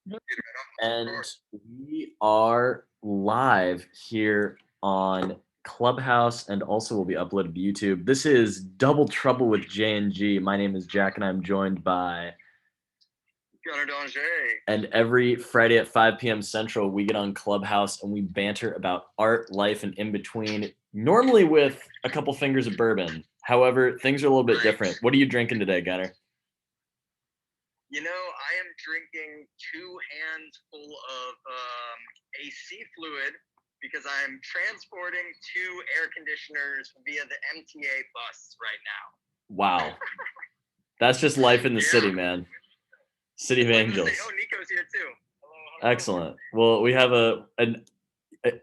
Dude, right off And we are live here on Clubhouse and also will be uploaded to YouTube. This is Double Trouble with J&G. My name is Jack and I'm joined by, Gunnar Danger. and every Friday at 5 p.m. Central, we get on Clubhouse and we banter about art, life, and in between, normally with a couple fingers of bourbon. However, things are a little bit different. What are you drinking today, Gunnar? You know, I am drinking 2 hands full of AC fluid because I'm transporting 2 air conditioners via the MTA bus right now. Wow. That's just life in the city, man. City of Angels. Oh, Nico's here too. Hello. Excellent. Well, we have an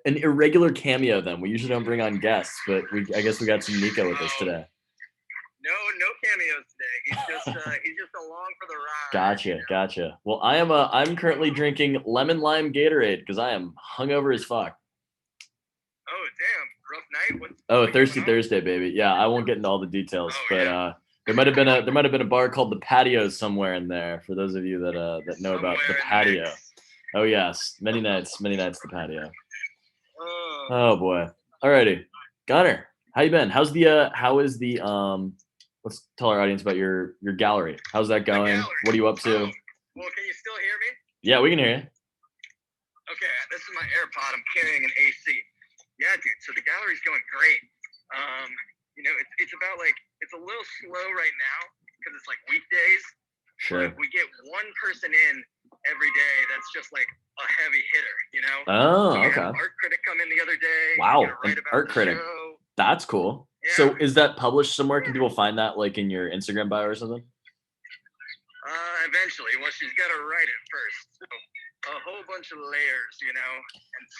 irregular cameo then. We usually don't bring on guests, but I guess we got some Nico with us today. No cameos today. He's just along for the ride. Gotcha. Well, I'm currently drinking lemon lime Gatorade because I am hungover as fuck. Oh damn, rough night. Thirsty Thursday, baby. Yeah, I won't get into all the details, but there might have been a bar called the Patio somewhere in there for those of you that know about the Patio. Oh yes, many nights the Patio. Oh boy. Alrighty, Gunnar, how you been? How is the let's tell our audience about your gallery. How's that going? What are you up to? Well, can you still hear me? Yeah, we can hear you. Okay, this is my AirPod. I'm carrying an AC. Yeah, dude. So the gallery's going great. It's about it's a little slow right now because it's like weekdays. Sure. But we get one person in every day that's just like a heavy hitter, you know? Oh, so okay. An art critic come in the other day. Wow, an art critic. Show. That's cool. Yeah. So is that published somewhere? Can people find that like in your Instagram bio or something? Eventually. Well, she's got to write it first. So a whole bunch of layers, and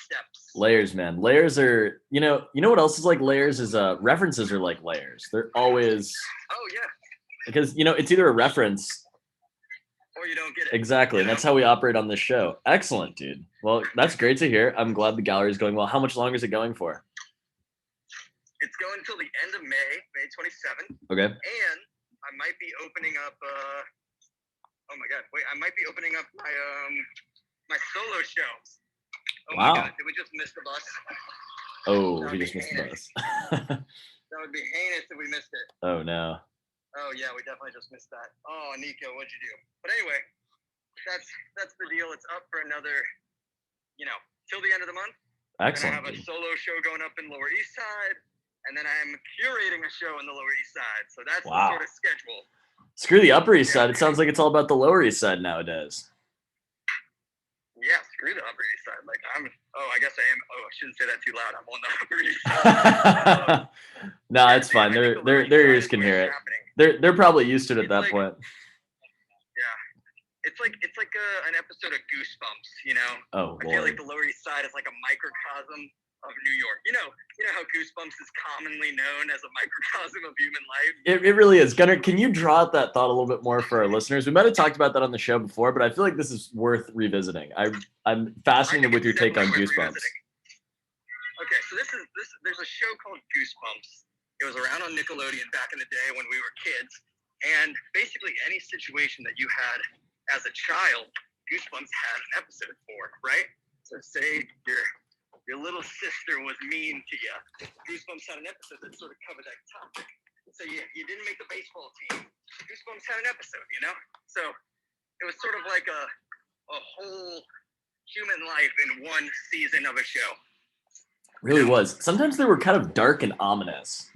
steps. Layers, man. Layers are, you know what else is like layers is references are like layers. They're always. Oh yeah. Because it's either a reference or you don't get it. Exactly, and that's how we operate on this show. Excellent, dude. Well, that's great to hear. I'm glad the gallery is going well. How much longer is it going for? It's going until the end of May 27th. Okay. And I might be opening up. Oh my God! Wait, I might be opening up my solo shows. Oh wow. My God! Did we just miss the bus? Oh, we just missed the bus. That would be heinous if we missed it. Oh no. Oh yeah, we definitely just missed that. Oh, Nico, what'd you do? But anyway, that's the deal. It's up for another, till the end of the month. Excellent. And I have a solo show going up in Lower East Side, and then I'm curating a show in the Lower East Side. So that's the sort of schedule. Screw the Upper East Side. It sounds like it's all about the Lower East Side nowadays. Yeah, screw the Upper East Side. I guess I am. Oh, I shouldn't say that too loud. I'm on the Upper East Side. No, it's fine. Their ears can hear it. They're probably used to it at that point. Yeah, it's like an episode of Goosebumps. Oh, I feel like the Lower East Side is like a microcosm of New York. You know how Goosebumps is commonly known as a microcosm of human life. It really is. Gunnar, can you draw out that thought a little bit more for our listeners? We might have talked about that on the show before, but I feel like this is worth revisiting. I'm fascinated with your take on Goosebumps. Okay, so there's a show called Goosebumps. It was around on Nickelodeon back in the day when we were kids, and basically any situation that you had as a child, Goosebumps had an episode for, right? So say your little sister was mean to you. Goosebumps had an episode that sort of covered that topic. So you didn't make the baseball team. Goosebumps had an episode, So it was sort of like a whole human life in one season of a show. Really was. Sometimes they were kind of dark and ominous,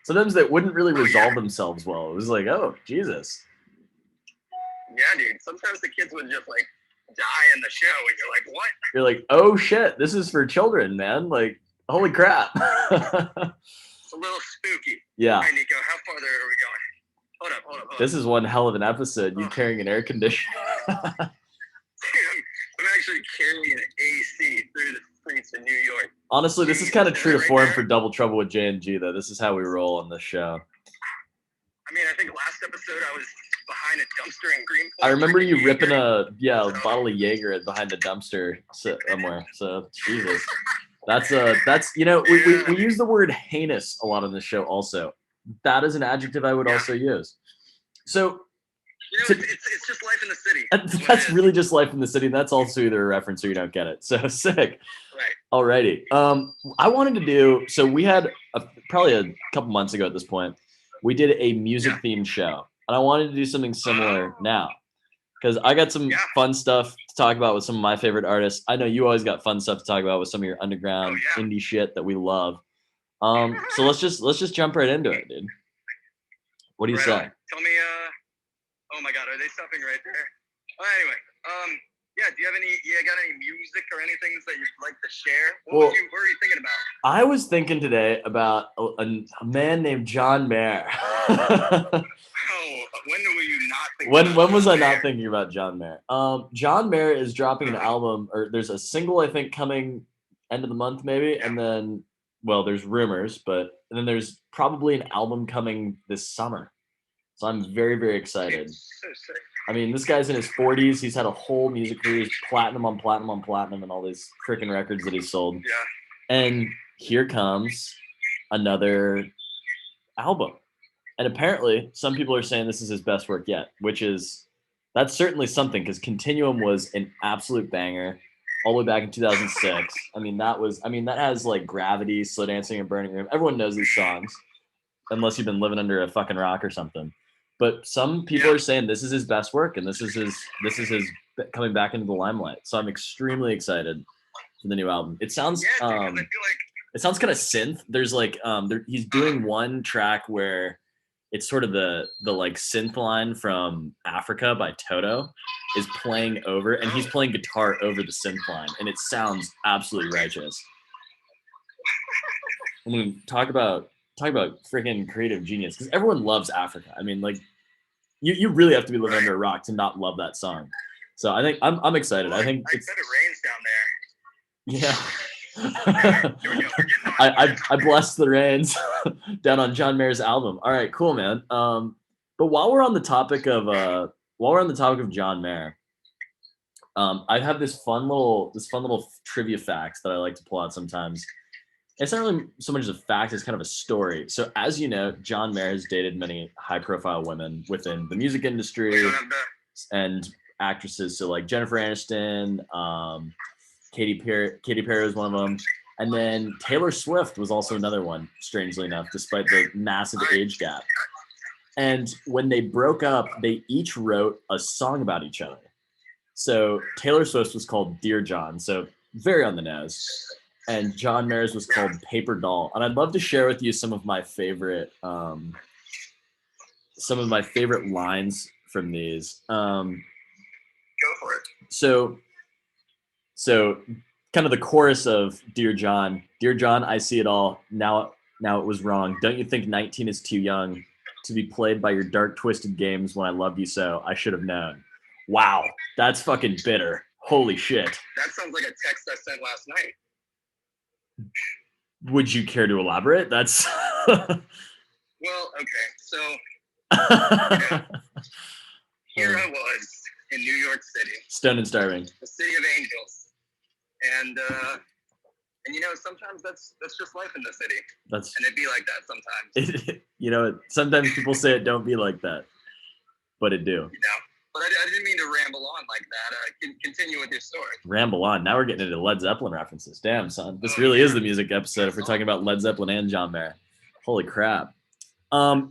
Sometimes they wouldn't really resolve themselves well. It was like, oh, Jesus. Yeah, dude. Sometimes the kids would just die in the show and you're like, what? You're like, oh shit, this is for children, man. Like, holy crap. It's a little spooky. Yeah. All right, Nico, how far there are we going? Hold up. This is one hell of an episode. You carrying an air conditioner. I'm actually carrying an AC through the streets of New York. Honestly, this is kind of true to form for Double Trouble with J&G, though. This is how we roll on this show. I mean, I think last episode I was behind a dumpster in Greenpoint. I remember you ripping a bottle of Jaeger behind the dumpster somewhere. So Jesus, that's we use the word heinous a lot on this show. Also, that is an adjective I would also use. So It's just life in the city. That's really just life in the city. That's also either a reference or you don't get it. So sick. Right. Alrighty. I wanted to do, so we had probably a couple months ago at this point, we did a music themed show, and I wanted to do something similar now because I got some fun stuff to talk about with some of my favorite artists. I know you always got fun stuff to talk about with some of your underground indie shit that we love. So let's just jump right into it, dude. What do you say? Tell me, oh my God, are they stopping right there? Anyway, do you got any music or anything that you'd like to share? What were you thinking about? I was thinking today about a man named John Mayer. When were you not thinking When was I not thinking about John Mayer? John Mayer is dropping an album, or there's a single, I think, coming end of the month maybe, and then, well, there's rumors, and then there's probably an album coming this summer. So I'm very, very excited. So sick. I mean, this guy's in his 40s. He's had a whole music career, platinum on platinum on platinum, and all these freaking records that he sold. Yeah. And here comes another album. And apparently, some people are saying this is his best work yet, that's certainly something, because Continuum was an absolute banger all the way back in 2006. That has like Gravity, Slow Dancing, and Burning Room. Everyone knows these songs, unless you've been living under a fucking rock or something. But some people are saying this is his best work, and this is his coming back into the limelight. So I'm extremely excited for the new album. It sounds I feel like it sounds kind of synth. There's like he's doing one track where it's sort of the like synth line from Africa by Toto is playing over, and he's playing guitar over the synth line, and it sounds absolutely righteous. I mean, talk about freaking creative genius, because everyone loves Africa. I mean, like, you really have to be living under a rock to not love that song. So I think I'm excited. I think I bet it rains down there. Yeah. I blessed the rains down on John Mayer's album. All right, cool, man. But while we're on the topic of John Mayer, I have this fun little trivia facts that I like to pull out sometimes. It's not really so much as a fact, it's kind of a story. So as you know, John Mayer has dated many high-profile women within the music industry and actresses. So like Jennifer Aniston, Katy Perry was one of them. And then Taylor Swift was also another one, strangely enough, despite the massive age gap. And when they broke up, they each wrote a song about each other. So Taylor Swift's was called Dear John, so very on the nose. And John Mayer's was called Paper Doll. And I'd love to share with you some of my favorite lines from these. Go for it. So kind of the chorus of Dear John, I see it all. Now it was wrong. Don't you think 19 is too young to be played by your dark, twisted games when I loved you so? I should have known. Wow, that's fucking bitter. Holy shit. That sounds like a text I sent last night. Would you care to elaborate? That's well, okay. So here I was in New York City, stoned and starving, the city of angels, and sometimes that's just life in the city. And it'd be like that sometimes. Sometimes people say it don't be like that, but it do. But I didn't mean to ramble on like that. Continue with your story. Ramble on. Now we're getting into Led Zeppelin references. Damn, son. This really is the music episode if we're talking about Led Zeppelin and John Mayer. Holy crap.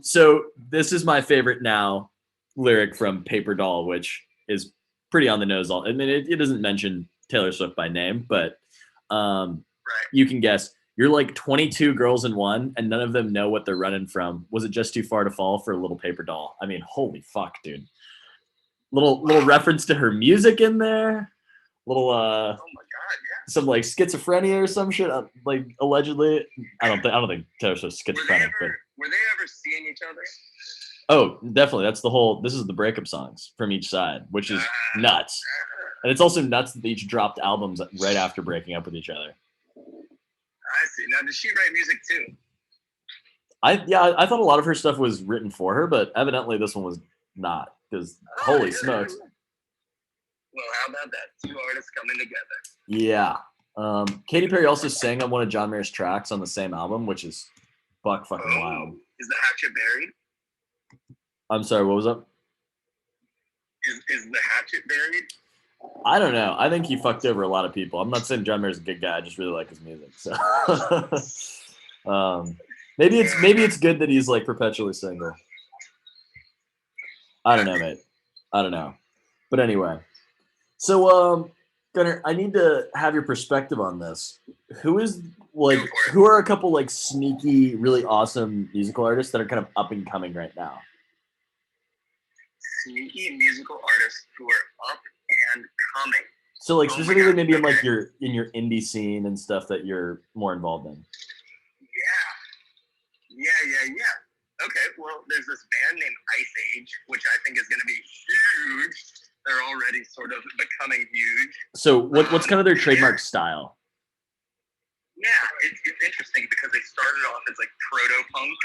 So this is my favorite now lyric from Paper Doll, which is pretty on the nose. I mean, it doesn't mention Taylor Swift by name, but you can guess. You're like 22 girls in one, and none of them know what they're running from. Was it just too far to fall for a little paper doll? I mean, holy fuck, dude. Little reference to her music in there. Little oh my god, yeah. Some like schizophrenia or some shit. Like allegedly, I don't think Taylor Swift's schizophrenic. Were they ever seeing each other? Oh, definitely. This is the breakup songs from each side, which is nuts. And it's also nuts that they each dropped albums right after breaking up with each other. I see. Now, does she write music too? I thought a lot of her stuff was written for her, but evidently this one was not. Because holy smokes. Well, how about that? Two artists coming together. Yeah. Katy Perry also sang on one of John Mayer's tracks on the same album, which is fucking wild. Is the Hatchet buried? I'm sorry, what was up? Is the hatchet buried? I don't know. I think he fucked over a lot of people. I'm not saying John Mayer's a good guy. I just really like his music. So maybe it's good that he's like perpetually single. I don't know, mate. I don't know. But anyway. So Gunnar, I need to have your perspective on this. Who are a couple like sneaky, really awesome musical artists that are kind of up and coming right now? Sneaky musical artists who are up and coming. So like specifically maybe in like your indie scene and stuff that you're more involved in. Yeah. Okay, well, there's this band named Ice Age, which I think is going to be huge. They're already sort of becoming huge. So what's kind of their trademark style? Yeah, it's interesting because they started off as like proto-punk.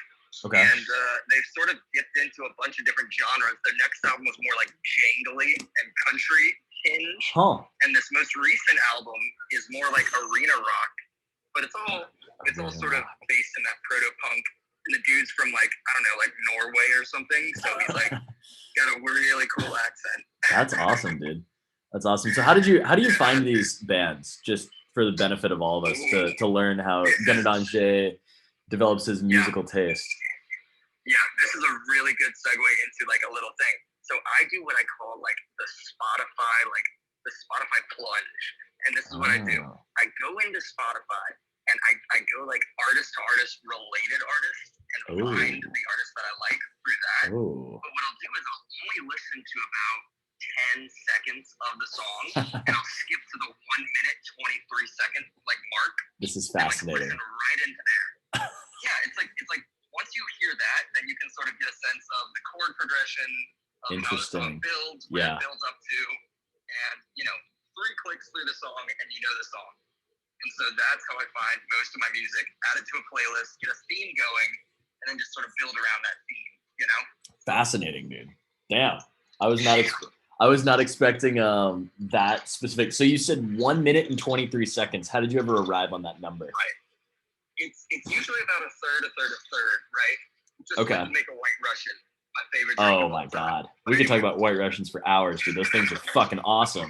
Okay. And they've sort of dipped into a bunch of different genres. Their next album was more like jangly and country hinge. Huh. And this most recent album is more like arena rock. But it's all sort of based in that proto-punk. And the dude's from like, I don't know, like Norway or something. So he's like got a really cool accent. That's awesome, dude. That's awesome. So how do you find these bands, just for the benefit of all of us to learn how Gunnar develops his musical taste? Yeah, this is a really good segue into like a little thing. So I do what I call like the Spotify plunge. And this is what I do. I go into Spotify and I go like artist to artist related artists and find the artists that I like through that. But what I'll do is I'll only listen to about 10 seconds of the song and I'll skip to the 1 minute 23 second like mark. This is fascinating. And, like, listen right into there. Yeah, it's like once you hear that, then you can sort of get a sense of the chord progression of how the song builds, what it builds up to, and 3 clicks through the song and you know the song. And so that's how I find most of my music. Add it to a playlist, get a theme going, and then just sort of build around that theme. Fascinating, dude. Damn, I was not expecting that specific. So you said 1 minute and 23 seconds. How did you ever arrive on that number? Right. It's usually about a third, right? Just okay. To make a White Russian, my favorite. Oh my god, we could talk about White Russians for hours, dude. Those things are fucking awesome.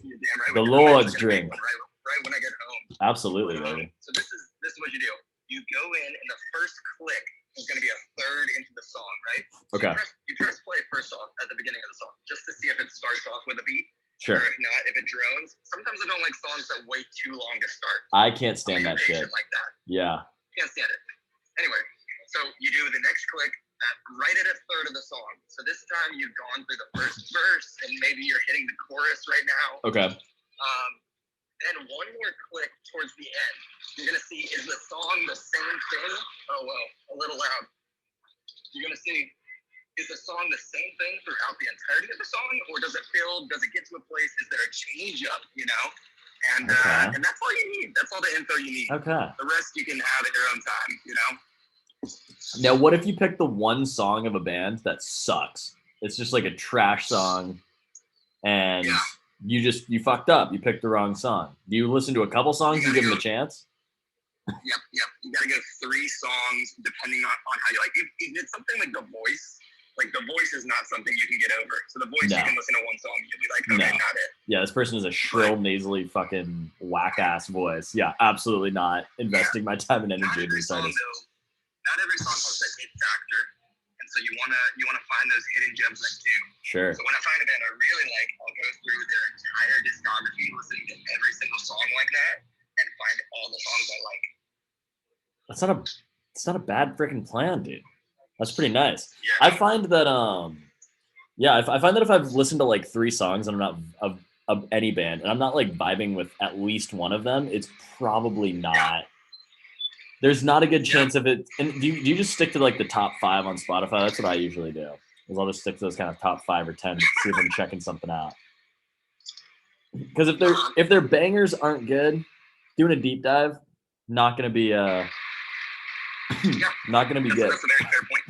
You're damn right. The Lord's drink. Right when I get home. Absolutely, baby. So this is what you do. You go in, and the first click is going to be a third into the song, right? Okay. You press play first off at the beginning of the song, just to see if it starts off with a beat. Sure. Or if not, if it drones. Sometimes I don't like songs that wait too long to start. I can't stand that shit. Like that. Yeah. Can't stand it. Anyway, so you do the next click right at a third of the song. So this time you've gone through the first verse, and maybe you're hitting the chorus right now. Okay. Then one more click towards the end. You're gonna see, is the song the same thing? Oh well, a little loud. You're gonna see, is the song the same thing throughout the entirety of the song, or does it get to a place, is there a change up, And and that's all you need. That's all the info you need. Okay. The rest you can have at your own time, Now, what if you pick the one song of a band that sucks? It's just like a trash song, and you fucked up. You picked the wrong song. Do you listen to a couple songs and give them a chance? Yep. You gotta go 3 songs depending on how you like. If it's something like The Voice, is not something you can get over. So The Voice, you can listen to one song, you'll be like, okay, not it. Yeah, this person is a shrill, nasally, fucking whack-ass voice. Yeah, absolutely not investing my time and energy in these artists. Not every song has that hit factor. And so you wanna find those hidden gems that do. Sure. So when I find a band I really like, I'll go through their entire discography, listening to every single song like that, and find all the songs I like. It's not a bad freaking plan, dude. That's pretty nice. Yeah. I find that I find that if I've listened to like 3 songs and I'm not of any band and I'm not like vibing with at least one of them, it's probably not. Yeah. There's not a good chance of it. And do you just stick to like the top 5 on Spotify? That's what I usually do. Is I'll just stick to those kind of top 5 or 10 to see if I'm checking something out. Because if their bangers aren't good, doing a deep dive, not gonna be not gonna be good. That's a very fair point.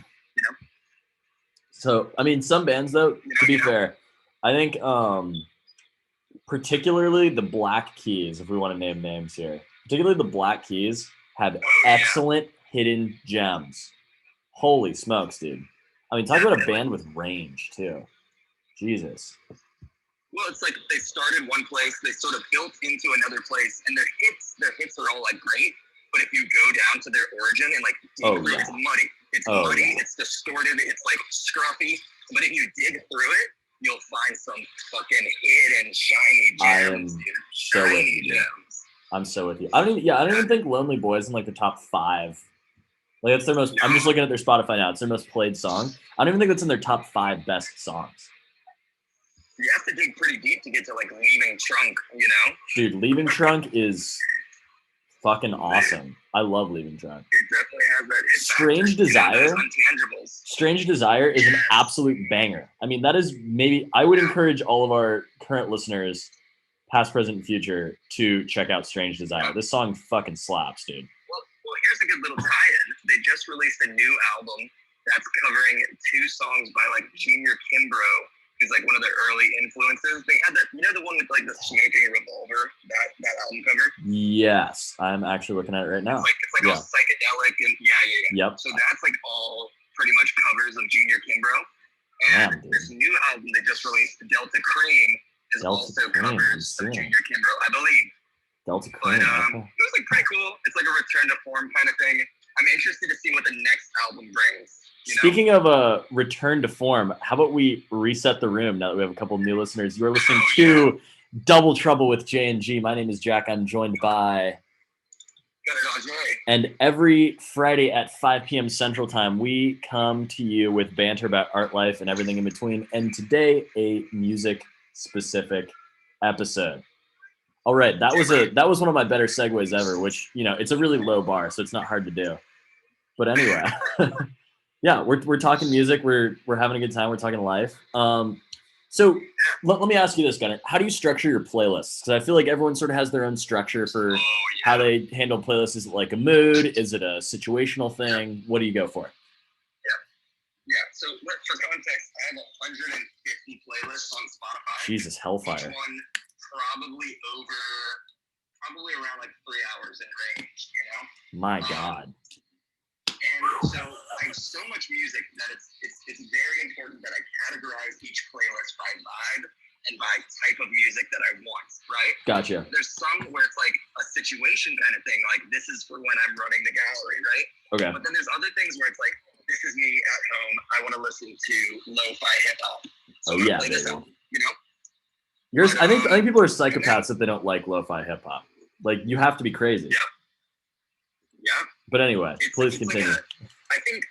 So I mean, some bands though, to be fair, I think particularly the Black Keys, if we want to name names here, particularly the Black Keys have excellent hidden gems. Holy smokes, dude. I mean, talk about a band with range too. Jesus. Well, it's like they started one place, they sort of built into another place, and their hits are all like great. But if you go down to their origin and like dig it's muddy. It's muddy, it's distorted, it's like scruffy. But if you dig through it, you'll find some fucking hidden shiny gems. So with you. I'm so with you. I don't even think Lonely Boy's in like the top 5. Like it's their most. I'm just looking at their Spotify now. It's their most played song. I don't even think that's in their top 5 best songs. You have to dig pretty deep to get to like Leaving Trunk, you know? Dude, Leaving Trunk is fucking awesome. I love Leaving Trunk. It definitely has that. Strange Desire. Intangibles. Strange Desire is an absolute banger. I mean, that is maybe. I would encourage all of our current listeners, past, present, and future, to check out Strange Desire. This song fucking slaps, dude. Well, here's a good little tie-in. They just released a new album that's covering 2 songs by like Junior Kimbrough, who's like one of their early influences. They had that, you know, the one with like the smoking revolver, that album cover. Yes, I'm actually looking at it right now. It's like all psychedelic and Yep. So that's like all pretty much covers of Junior Kimbrough. And this new album they just released, Delta Cream, is also covers of Junior Kimbrough, I believe. Delta Cream. But it was like pretty cool. It's like a return to form kind of thing. I'm interested to see what the next album brings. Speaking of a return to form, how about we reset the room now that we have a couple of new listeners? You're listening to Double Trouble with J&G. My name is Jack. I'm joined by... And every Friday at 5 p.m. Central Time, we come to you with banter about art life and everything in between. And today, a music-specific episode. All right, that was one of my better segues ever, which, you know, it's a really low bar, so it's not hard to do. But anyway... Yeah, we're talking music. We're having a good time. We're talking life. So let me ask you this, Gunnar. How do you structure your playlists? Because I feel like everyone sort of has their own structure for how they handle playlists. Is it like a mood? Is it a situational thing? What do you go for? Yeah. So for context, I have 150 playlists on Spotify. Jesus, hellfire. Each one probably around like 3 hours in range. You know. My God. And so I have so much music that it's very important that I categorize each playlist by vibe and by type of music that I want, right? Gotcha. There's some where it's like a situation kind of thing, like this is for when I'm running the gallery, right? Okay. But then there's other things where it's like, this is me at home. I want to listen to lo-fi hip-hop. So yeah. You know? I think people are psychopaths if they don't like lo-fi hip-hop. Like, you have to be crazy. Yeah. But anyway, please continue. I think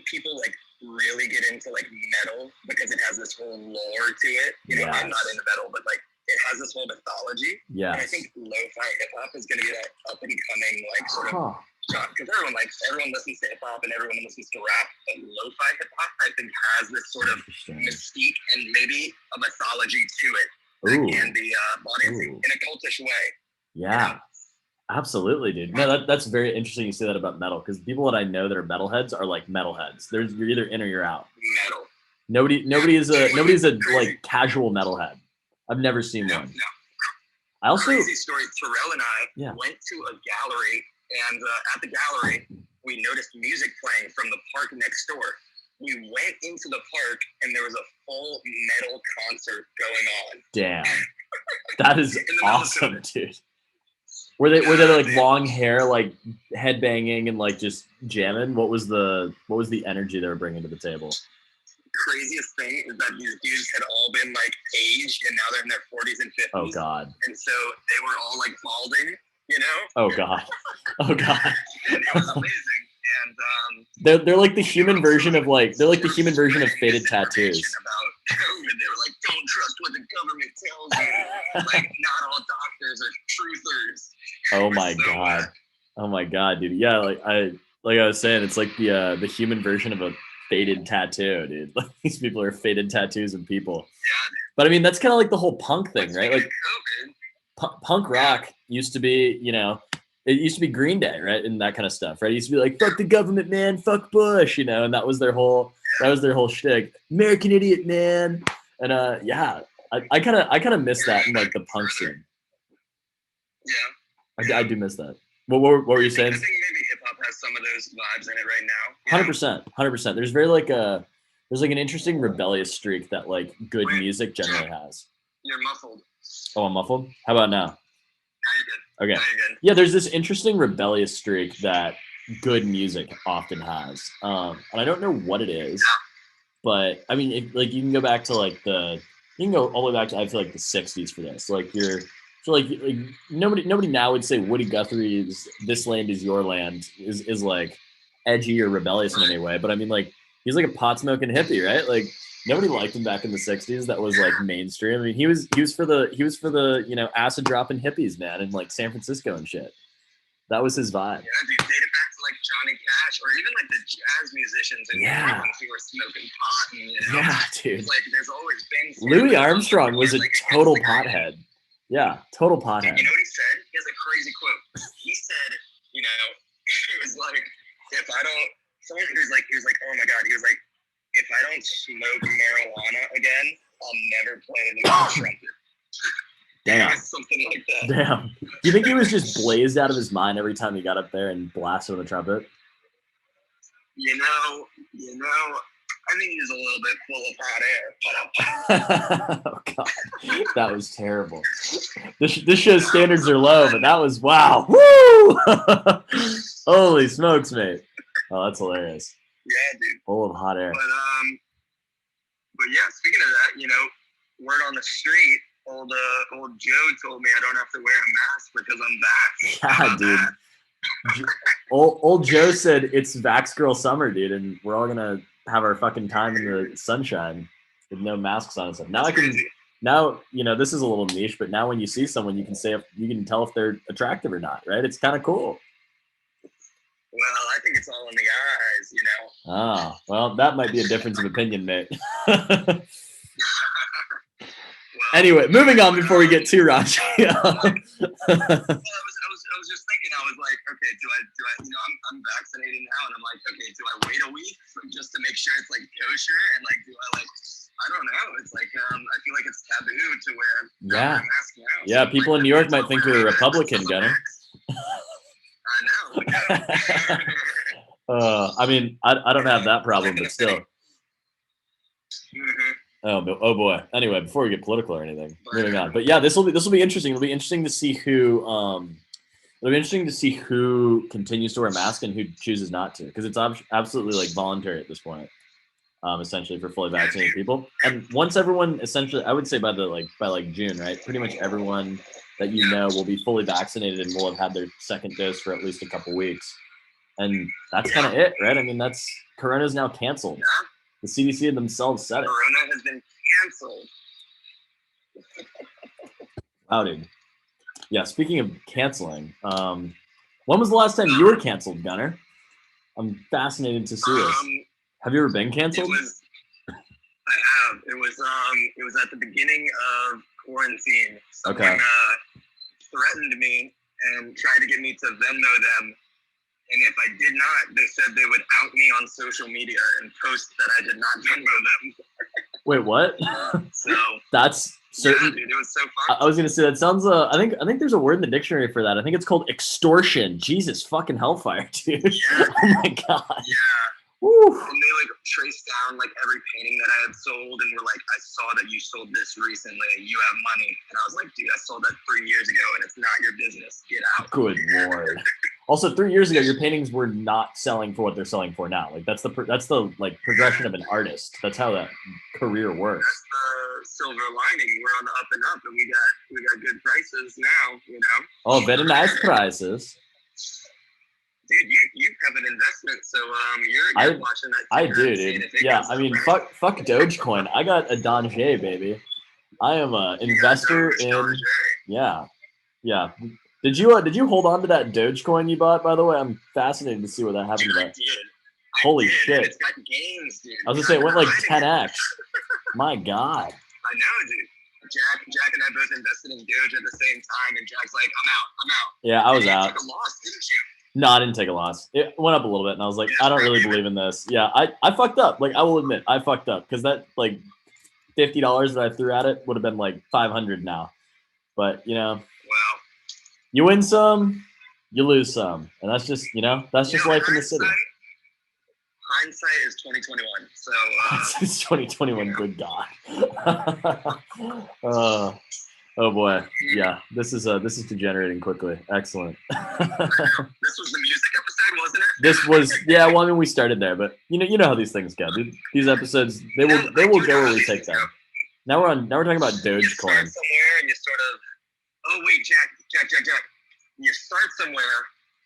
people like really get into like metal because it has this whole lore to it. You know, I'm not into metal, but like it has this whole mythology. Yeah. And I think lo-fi hip hop is going to be that up and coming like sort of because everyone listens to hip hop and everyone listens to rap, but lo-fi hip hop I think has this sort of mystique and maybe a mythology to it that can be bought into in a cultish way. Yeah. You know? Absolutely, dude. No, that's very interesting you say that about metal, because people that I know that are metalheads are like metalheads. You're either in or you're out. Metal. Nobody is a like casual metalhead. I've never seen one. No. I also crazy story. Terrell and I went to a gallery, and at the gallery we noticed music playing from the park next door. We went into the park, and there was a full metal concert going on. Damn, that is awesome, dude. Were they like long hair, like headbanging and like just jamming? What was the energy they were bringing to the table? Craziest thing is that these dudes had all been like aged, and now they're in their 40s and 50s. Oh God! And so they were all like balding, you know? Oh God! Oh God! And it was amazing. And they're like the human version of faded tattoos. About COVID. They were like, don't trust what the government tells you. Like, not all doctors are truthers. Oh my God. Oh my God, dude. Yeah, like I was saying, it's like the human version of a faded tattoo, dude. Like, these people are faded tattoos of people. Yeah, dude. But I mean, that's kind of like the whole punk thing, right? Like punk rock used to be, you know, it used to be Green Day, right? And that kind of stuff, right? It used to be like, fuck the government, man, fuck Bush, you know, and that was their whole shtick. American idiot, man. And I kind of miss that in like the punk scene. Yeah. I do miss that. What were you saying? I think maybe hip hop has some of those vibes in it right now. 100%. There's very like There's like an interesting rebellious streak that like good music generally has. You're muffled. Oh, I'm muffled? How about now? Now you're good. Okay. Now you're good. Yeah, there's this interesting rebellious streak that good music often has. And I don't know what it is, but I mean, like you can go back to like you can go all the way back to, I feel like, the 60s for this. Like like nobody now would say Woody Guthrie's "This Land Is Your Land" is like edgy or rebellious in any way. But I mean, like, he's like a pot smoking hippie, right? Like, nobody liked him back in the 60s. That was like mainstream. I mean, he was for the you know, acid dropping hippies, man, in like San Francisco and shit. That was his vibe. Yeah, dude, dated back to like Johnny Cash, or even like the jazz musicians in New York who were smoking pot. And, you know, yeah, dude. Like, there's always been. Louis Armstrong was a total pothead. Yeah, total pothead. You know what he said? He has a crazy quote. He said, you know, he was like, if I don't, he was like, oh my God, he was like, if I don't smoke marijuana again, I'll never play the trumpet. Damn. Something like that. Damn. Do you think he was just blazed out of his mind every time he got up there and blasted on the trumpet? You know, I think he's a little bit full of hot air. Oh God, that was terrible. This show's standards are low, but that was, wow. Woo! Holy smokes, mate. Oh, that's hilarious. Yeah, dude. Full of hot air. But yeah, speaking of that, you know, word on the street, old Joe told me I don't have to wear a mask because I'm vaxxed. Yeah, dude. Old Joe said it's Vax Girl summer, dude, and we're all gonna have our fucking time in the sunshine with no masks on and stuff. Now now, you know, this is a little niche, but now when you see someone, you can tell if they're attractive or not, right? It's kind of cool. Well, I think it's all in the eyes, you know. Oh, well, that might be a difference of opinion, mate. Anyway, moving on before we get too raunchy. Well, I was just thinking, I was like, okay, do I, you know, I'm vaccinated now, and I'm like, okay, do I wait a week just to make sure it's like kosher, and like, do I like, I don't know, it's like, I feel like it's taboo to wear a mask now. Yeah, so people in New York might think you're a Republican, Gunner. I know. I mean, I don't have that problem, but still. Mm-hmm. Oh boy. Anyway, before we get political or anything, moving on. But yeah, this will be interesting. It'll be interesting to see who continues to wear a mask and who chooses not to, because it's absolutely like voluntary at this point. Essentially for fully vaccinated people. And once everyone, essentially, I would say by June, right? Pretty much everyone that you know will be fully vaccinated and will have had their second dose for at least a couple weeks. And that's kind of it, right? I mean, Corona's now canceled. Yeah. The CDC themselves said it. Corona has been canceled. Wow, dude. Yeah, speaking of canceling, when was the last time you were canceled, Gunner? I'm fascinated to see this. Have you ever been canceled? I have. It was at the beginning of quarantine. Someone threatened me and tried to get me to Venmo them. And if I did not, they said they would out me on social media and post that I did not Venmo them. Wait, what? So that's certain. Yeah, dude, it was so fun. I was gonna say that sounds. I think there's a word in the dictionary for that. I think it's called extortion. Jesus fucking hellfire, dude. Yeah. Oh my God. Yeah. Woo. And they like traced down like every painting that I had sold, and were like, I saw that you sold this recently. You have money, and I was like, dude, I sold that 3 years ago, and it's not your business. Get out. Good Lord. Also, 3 years ago, your paintings were not selling for what they're selling for now. Like that's the like progression of an artist. That's how that career works. That's the silver lining. We're on the up and up, and we got good prices now. You know. Oh, very nice prices. Dude, you have an investment, so you're watching that. I do, dude. Yeah, I mean, fuck Dogecoin. I got a Donjay, baby. I am an investor in. Yeah. Did you hold on to that Dogecoin you bought? By the way, I'm fascinated to see what that happened to that. I did. Holy shit! It's got gains, dude. I was gonna say it went like 10x. My God. I know, dude. Jack and I both invested in Doge at the same time, and Jack's like, I'm out. Yeah, I was out. You took a loss, didn't you? No, I didn't take a loss. It went up a little bit, and I was like, I don't really believe in this. Yeah, I fucked up. Like, I will admit, I fucked up, because that like $50 that I threw at it would have been like 500 now. But well, you win some, you lose some, and that's just life in the city. hindsight is 2021. So it's 2021. Good God. Oh boy, yeah. This is degenerating quickly. Excellent. This was the music episode, wasn't it? This was, yeah. Well, I mean, we started there, but you know how these things go. These episodes, they will go where we take them. Now we're talking about Dogecoin. You start somewhere and you sort of, oh wait, Jack. You start somewhere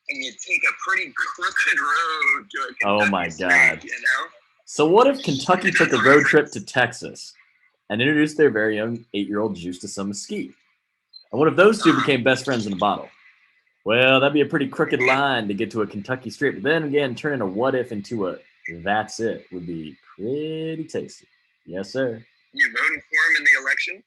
and you take a pretty crooked road to a Kentucky my state, God. you know? So what if Kentucky took a road trip to Texas and introduced their very young 8-year-old Juice to some mesquite? And what if those two became best friends in a bottle? Well, that'd be a pretty crooked line to get to a Kentucky straight. But then again, turning a what if into a that's it would be pretty tasty. Yes, sir. You voting for him in the election?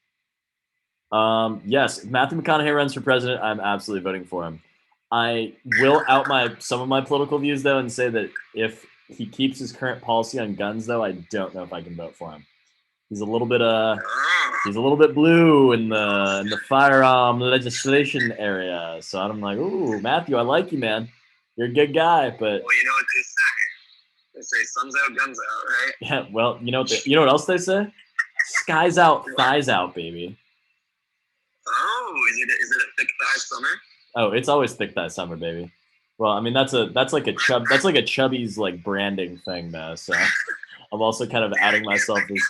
Yes, if Matthew McConaughey runs for president, I'm absolutely voting for him. I will out some of my political views though and say that if he keeps his current policy on guns though, I don't know if I can vote for him. He's a little bit blue in the firearm legislation area. So I'm like, ooh, Matthew, I like you, man. You're a good guy, but well, you know what they say? They say sun's out, guns out, right? Yeah, well, you know what else they say? Skies out, thighs out, baby. Oh, is it a thick thigh summer? Oh, it's always thick thigh summer, baby. Well, I mean that's like a chubby's like branding thing though. So I'm also kind of outing myself as.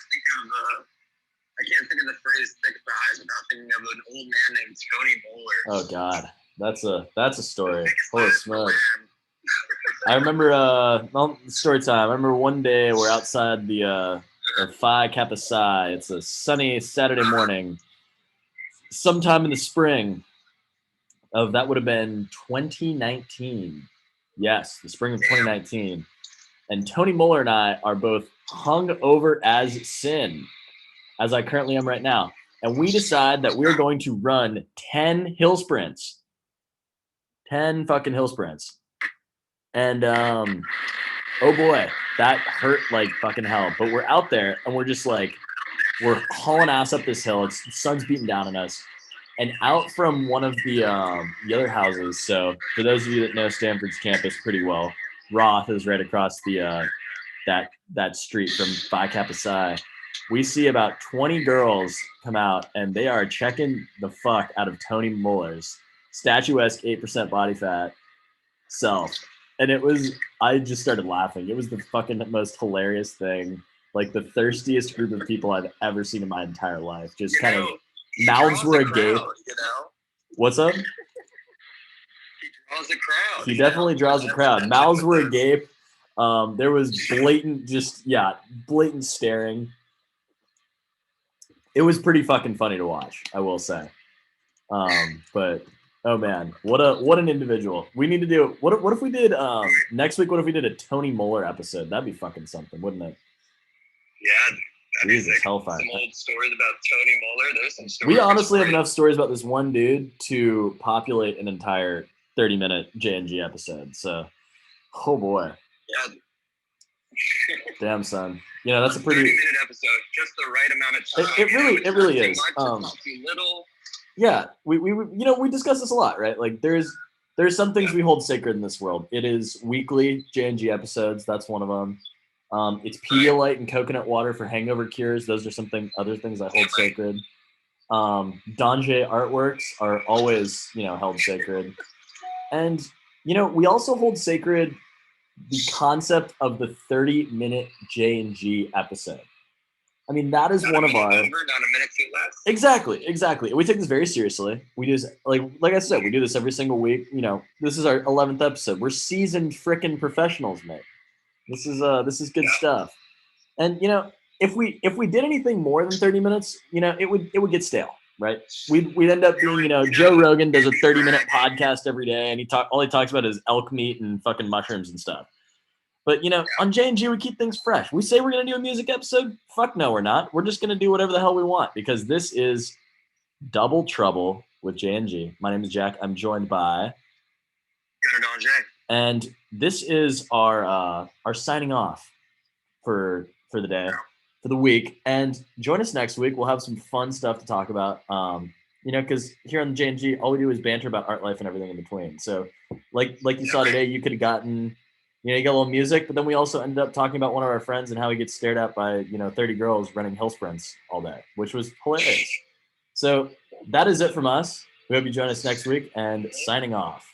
I can't think of the phrase "thick thighs" without thinking of an old man named Tony Moeller. Oh God, that's a story. Holy smoke! I remember story time. I remember one day we're outside the Phi Kappa Psi. It's a sunny Saturday morning, sometime in the spring of that would have been 2019. Yes, the spring of 2019. And Tony Moeller and I are both hung over as sin, as I currently am right now. And we decide that we're going to run 10 hill sprints. 10 fucking hill sprints. And oh boy, that hurt like fucking hell. But we're out there and we're just like, we're hauling ass up this hill. The sun's beating down on us. And out from one of the other houses, so for those of you that know Stanford's campus pretty well, Roth is right across the that street from Phi Kappa Psi. We see about 20 girls come out, and they are checking the fuck out of Tony Moeller's statuesque 8% body fat self. And I just started laughing. It was the fucking most hilarious thing. Like the thirstiest group of people I've ever seen in my entire life. Just kind of mouths were agape. You know? What's up? He draws a crowd. He definitely draws a crowd. Mouths were agape. There was blatant staring. It was pretty fucking funny to watch, I will say. But oh man, what an individual. We need to do what if we did next week? What if we did a Tony Moeller episode? That'd be fucking something, wouldn't it? Yeah. Jesus, hellfire. Some old stories about Tony Moeller. There's some stories. We honestly have enough stories about this one dude to populate an entire 30-minute J&G episode. So, oh boy. Yeah. Damn, son. You know, that's a pretty 30-minute episode, just the right amount of time. It really is. Too little. Yeah, we discuss this a lot, right? Like there's some things we hold sacred in this world. It is weekly J&G episodes. That's one of them. It's Pedialyte and coconut water for hangover cures. Those are other things I hold sacred. Donjay artworks are always, held sacred. And, we also hold sacred the concept of the 30-minute J&G episode. I mean, that is one of our... Not a minute too less. Exactly. We take this very seriously. We do this, like I said, we do this every single week. This is our 11th episode. We're seasoned frickin' professionals, mate. This is good stuff. And if we did anything more than 30 minutes, it would get stale, right? We'd end up being, Joe Rogan does a 30-minute podcast every day and all he talks about is elk meat and fucking mushrooms and stuff. But on J&G we keep things fresh. We say we're gonna do a music episode. Fuck no, we're not. We're just gonna do whatever the hell we want because this is Double Trouble with J&G. My name is Jack. I'm joined by Donjay. And this is our signing off for the day, for the week. And join us next week. We'll have some fun stuff to talk about. Because here on the J&G, all we do is banter about art life and everything in between. So, like you saw today, you could have gotten, You know, you got a little music, but then we also ended up talking about one of our friends and how he gets stared at by, 30 girls running hill sprints all day, which was hilarious. So that is it from us. We hope you join us next week, and signing off.